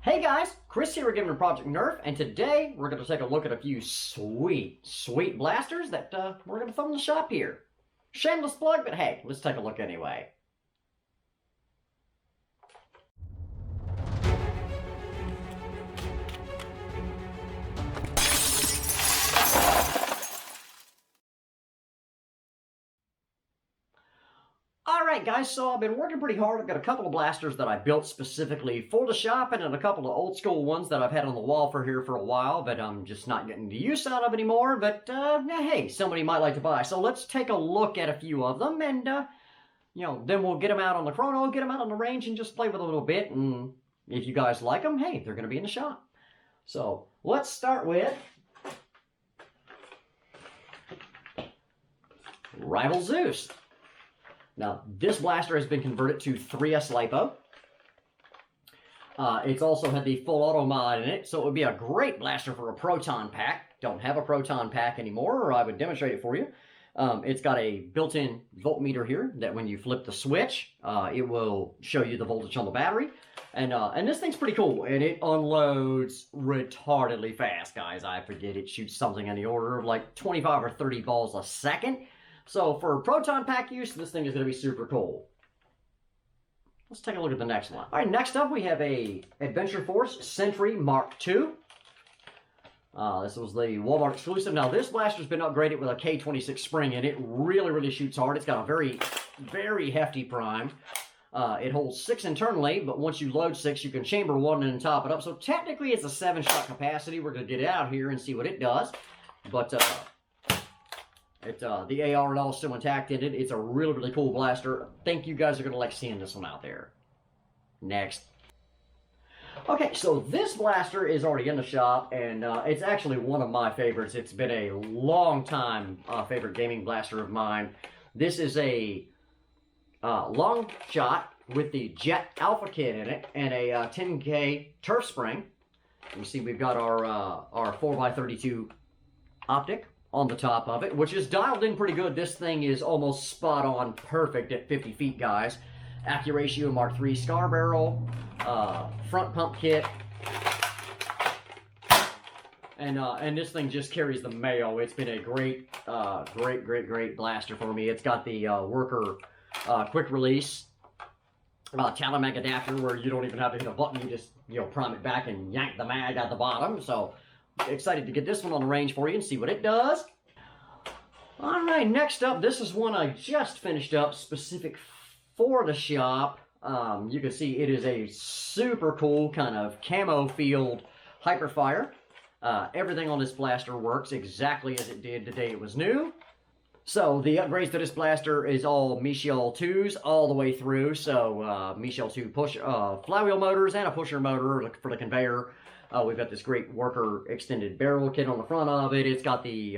Hey guys, Chris here again from Project Nerf, and today we're going to take a look at a few sweet blasters that we're going to throw in the shop here. Shameless plug, but hey, let's take a look anyway. Alright guys, so I've been working pretty hard. I've got a couple of blasters that I built specifically for the shop, and then a couple of old school ones that I've had on the wall for here for a while, but I'm just not getting the use out of anymore. But hey, somebody might like to buy. So let's take a look at a few of them, and then we'll get them out on the chrono, get them out on the range, and just play with a little bit. And if you guys like them, hey, they're going to be in the shop. So let's start with Rival Zeus. Now, this blaster has been converted to 3S LiPo. It's also had the full auto mod in it, so it would be a great blaster for a proton pack. Don't have a proton pack anymore, or I would demonstrate it for you. It's got a built-in voltmeter here that when you flip the switch, it will show you the voltage on the battery. And this thing's pretty cool, and it unloads retardedly fast, guys. I forget it shoots something in the order of like 25 or 30 balls a second. So for proton pack use, this thing is going to be super cool. Let's take a look at the next one. All right, next up we have a Adventure Force Sentry Mark II. This was the Walmart exclusive. Now this blaster's been upgraded with a K26 spring, and it really shoots hard. It's got a very hefty prime. It holds 6 internally, but once you load 6, you can chamber 1 and top it up. So technically it's a 7-shot capacity. We're going to get it out here and see what it does. But the AR and all is still intact in it. It's a really cool blaster. I think you guys are going to like seeing this one out there. Next. Okay, so this blaster is already in the shop, and it's actually one of my favorites. It's been a long time favorite gaming blaster of mine. This is a long shot with the Jet Alpha kit in it and a 10K turf spring. You see we've got our 4x32 optic on the top of it, which is dialed in pretty good. This thing is almost spot on perfect at 50 feet, guys. Accuratio Mark III scar barrel, front pump kit, and this thing just carries the mail. It's been a great blaster for me. It's got the worker quick release Talon-Mag adapter, where you don't even have to hit a button. You just prime it back and yank the mag out the bottom. So excited to get this one on the range for you and see what it does. Alright, next up, this is one I just finished up specific for the shop. You can see it is a super cool kind of camo field hyperfire. Everything on this blaster works exactly as it did the day it was new. So the upgrades to this blaster is all Michel 2s all the way through. So Michel 2 push flywheel motors and a pusher motor for the conveyor. We've got this great worker extended barrel kit on the front of it. It's got the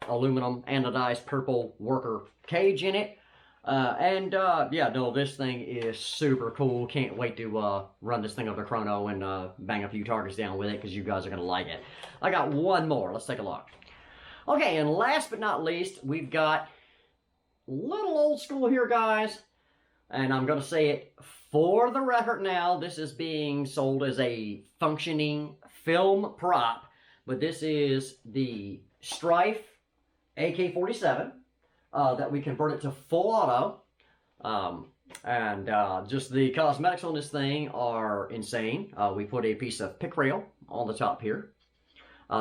aluminum anodized purple worker cage in it. Yeah, no, this thing is super cool. Can't wait to run this thing over the chrono and bang a few targets down with it, because you guys are going to like it. I got one more. Let's take a look. Okay, and last but not least, we've got a little old school here, guys. And I'm going to say it for the record now. This is being sold as a functioning film prop. But this is the Strife AK-47 that we converted to full auto. Just the cosmetics on this thing are insane. We put a piece of pick rail on the top here,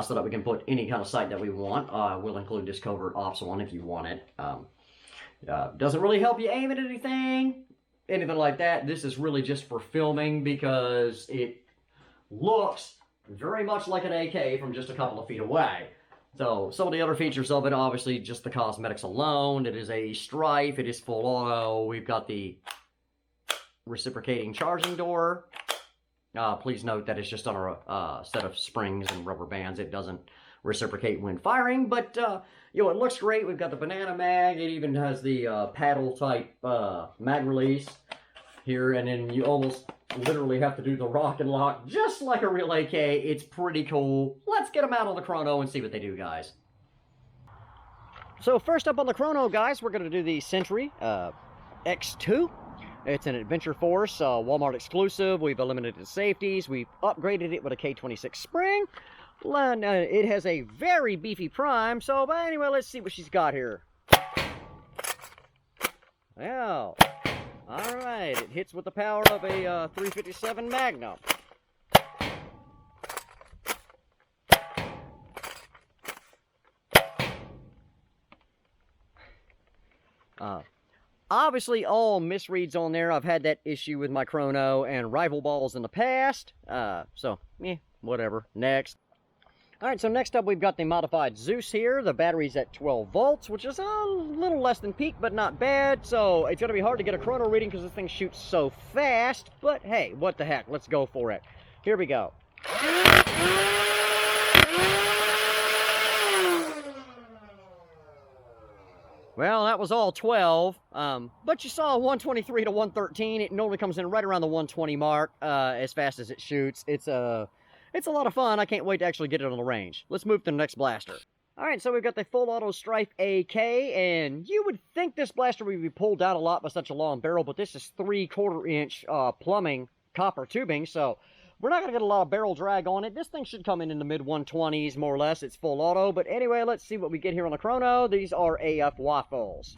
so that we can put any kind of sight that we want. We'll include this covert ops one if you want it. Doesn't really help you aim at anything like that. This is really just for filming, because it looks very much like an AK from just a couple of feet away. So some of the other features of it, obviously just the cosmetics alone. It is a Strife, it is full auto. We've got the reciprocating charging door. Please note that it's just on a set of springs and rubber bands. It doesn't reciprocate when firing, but it looks great. We've got the banana mag. It even has the paddle type mag release here, and then you almost literally have to do the rock and lock just like a real AK. It's pretty cool. Let's get them out on the chrono and see what they do, guys. So first up on the chrono, guys, we're going to do the Sentry X2. It's an Adventure Force, Walmart exclusive. We've eliminated the safeties. We've upgraded it with a K26 spring. It has a very beefy prime, so, but anyway, let's see what she's got here. Well, alright, it hits with the power of a 357 Magnum. Obviously, all misreads on there. I've had that issue with my Chrono and rival balls in the past. So, whatever. Next. Alright, so next up we've got the modified Zeus here. The battery's at 12 volts, which is a little less than peak, but not bad. So, it's going to be hard to get a Chrono reading because this thing shoots so fast. But, hey, what the heck? Let's go for it. Here we go. Well, that was all 12, but you saw 123 to 113. It normally comes in right around the 120 mark as fast as it shoots. It's a lot of fun. I can't wait to actually get it on the range. Let's move to the next blaster. All right, so we've got the full auto Strife AK, and you would think this blaster would be pulled out a lot by such a long barrel, but this is 3/4 inch plumbing copper tubing, so we're not going to get a lot of barrel drag on it. This thing should come in the mid 120s, more or less. It's full auto. But anyway, let's see what we get here on the Chrono. These are AF waffles.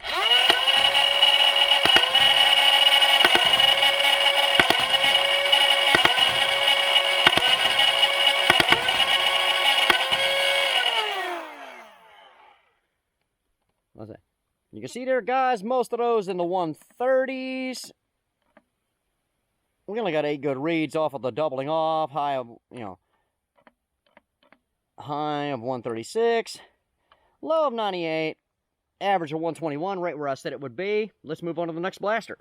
What's that? You can see there, guys, most of those in the 130s. We only got 8 good reads off of the doubling off, high of 136, low of 98, average of 121, right where I said it would be. Let's move on to the next blaster.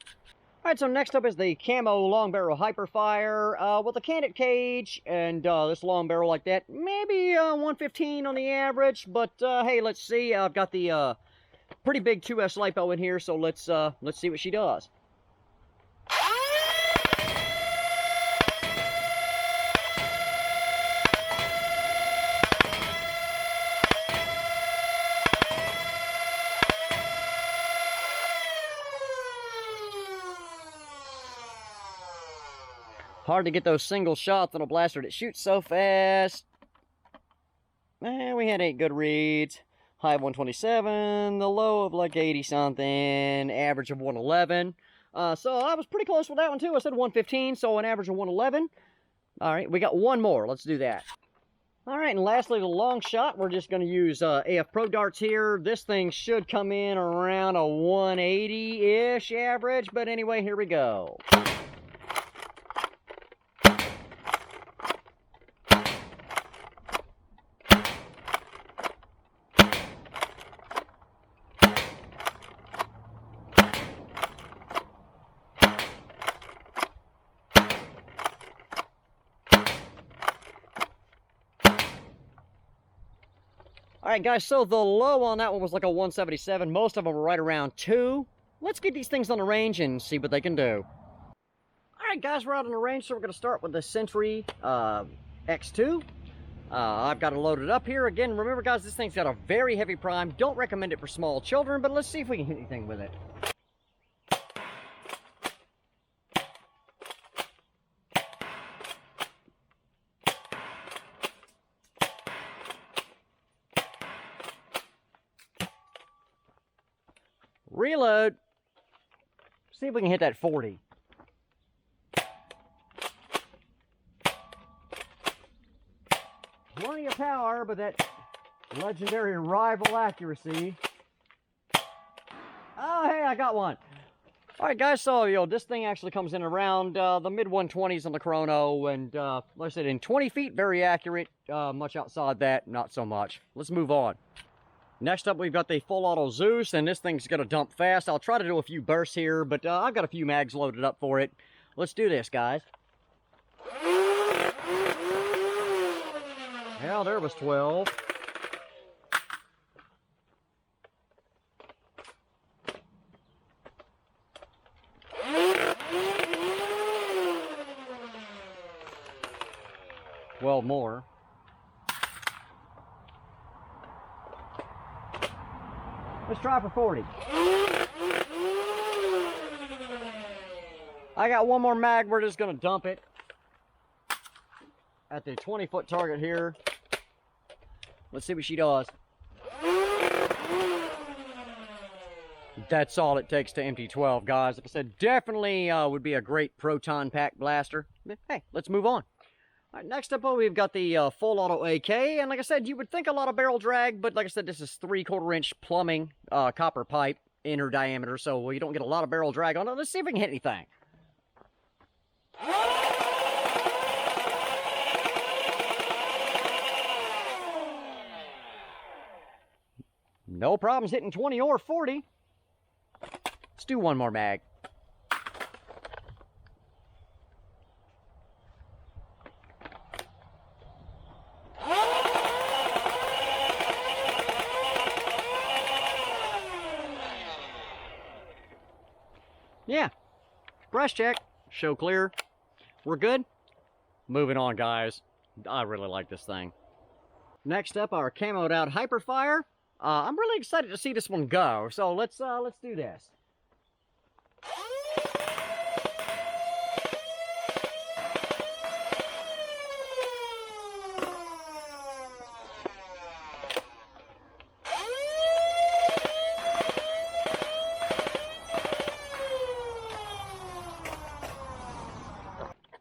All right, so next up is the Camo Long Barrel Hyperfire with a candid cage and this long barrel like that. Maybe 115 on the average, but hey, let's see. I've got the pretty big 2S LiPo in here, so let's see what she does. Hard to get those single shots on a blaster that shoots so fast. We had 8 good reads. High of 127, the low of like 80 something, average of 111. So I was pretty close with that one too. I said 115, so an average of 111. All right, we got one more. Let's do that. All right, and lastly, the long shot. We're just going to use AF Pro darts here. This thing should come in around a 180-ish average, but anyway, here we go. Alright guys, so the low on that one was like a 177. Most of them were right around 2. Let's get these things on the range and see what they can do. Alright guys, we're out on the range, so we're going to start with the Sentry X2. I've got it loaded up here. Again, remember guys, this thing's got a very heavy prime. Don't recommend it for small children, but let's see if we can hit anything with it. Reload. See if we can hit that 40. Plenty of power, but that legendary rival accuracy. Oh, hey, I got one. All right, guys, so, this thing actually comes in around the mid-120s on the Chrono, and like I said, in 20 feet, very accurate. Much outside that, not so much. Let's move on. Next up, we've got the full auto Zeus, and this thing's going to dump fast. I'll try to do a few bursts here, but I've got a few mags loaded up for it. Let's do this, guys. Well, there was 12. Well, more. Let's try for 40. I got one more mag. We're just going to dump it at the 20-foot target here. Let's see what she does. That's all it takes to empty 12, guys. Like I said, definitely would be a great proton pack blaster. But hey, let's move on. All right, next up, we've got the full auto AK. And like I said, you would think a lot of barrel drag, but like I said, this is 3/4 inch plumbing copper pipe, inner diameter, so you don't get a lot of barrel drag on it. Let's see if we can hit anything. No problems hitting 20 or 40. Let's do one more mag. Yeah, brush check, show clear. We're good. Moving on, guys. I really like this thing. Next up, our camoed out Hyperfire. I'm really excited to see this one go. So let's do this.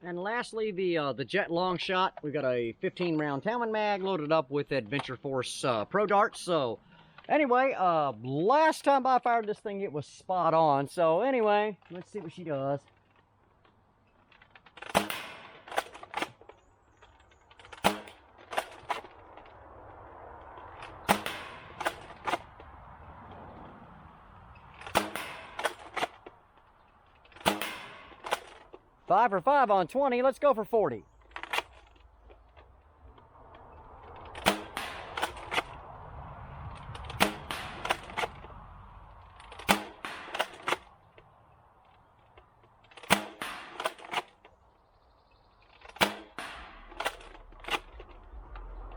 And lastly, the Jet Long Shot. We've got a 15-round Talon mag loaded up with Adventure Force Pro Darts. So, anyway, last time I fired this thing, it was spot on. So, anyway, let's see what she does. Five for 5 on 20. Let's go for 40.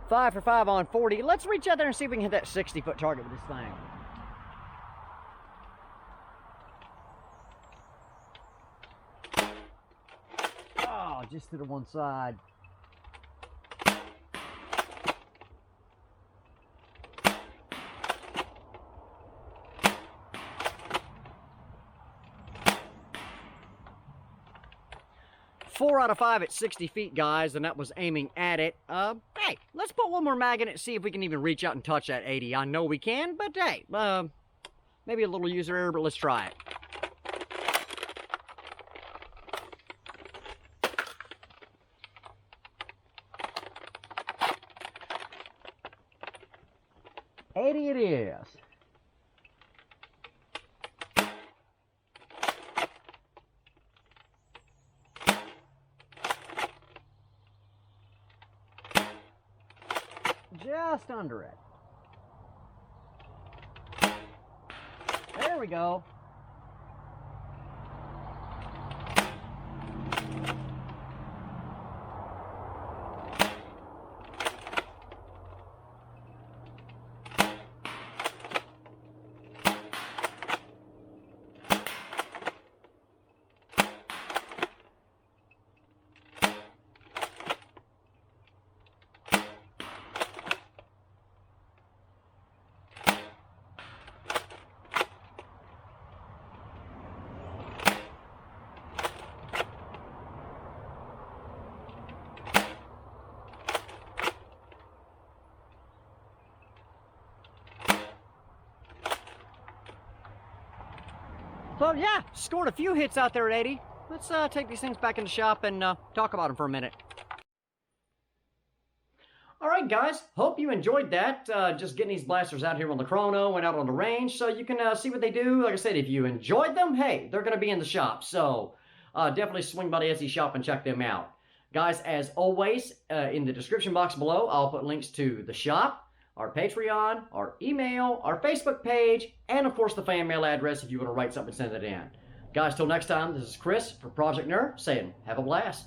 Five for 5 on 40. Let's reach out there and see if we can hit that 60-foot target with this thing. Just to the one side. Four out of 5 at 60 feet, guys, and that was aiming at it. Hey, let's put one more mag in it and see if we can even reach out and touch that 80. I know we can, but hey, maybe a little user error, but let's try it. It is. Just under it. There we go. So yeah, scored a few hits out there at 80. Let's take these things back in the shop and talk about them for a minute. Alright guys, hope you enjoyed that. Just getting these blasters out here on the chrono and out on the range so you can see what they do. Like I said, if you enjoyed them, hey, they're going to be in the shop. So definitely swing by the Etsy shop and check them out. Guys, as always, in the description box below, I'll put links to the shop, our Patreon, our email, our Facebook page, and of course the fan mail address if you want to write something and send it in. Guys, till next time, this is Chris for Project Nerf saying have a blast.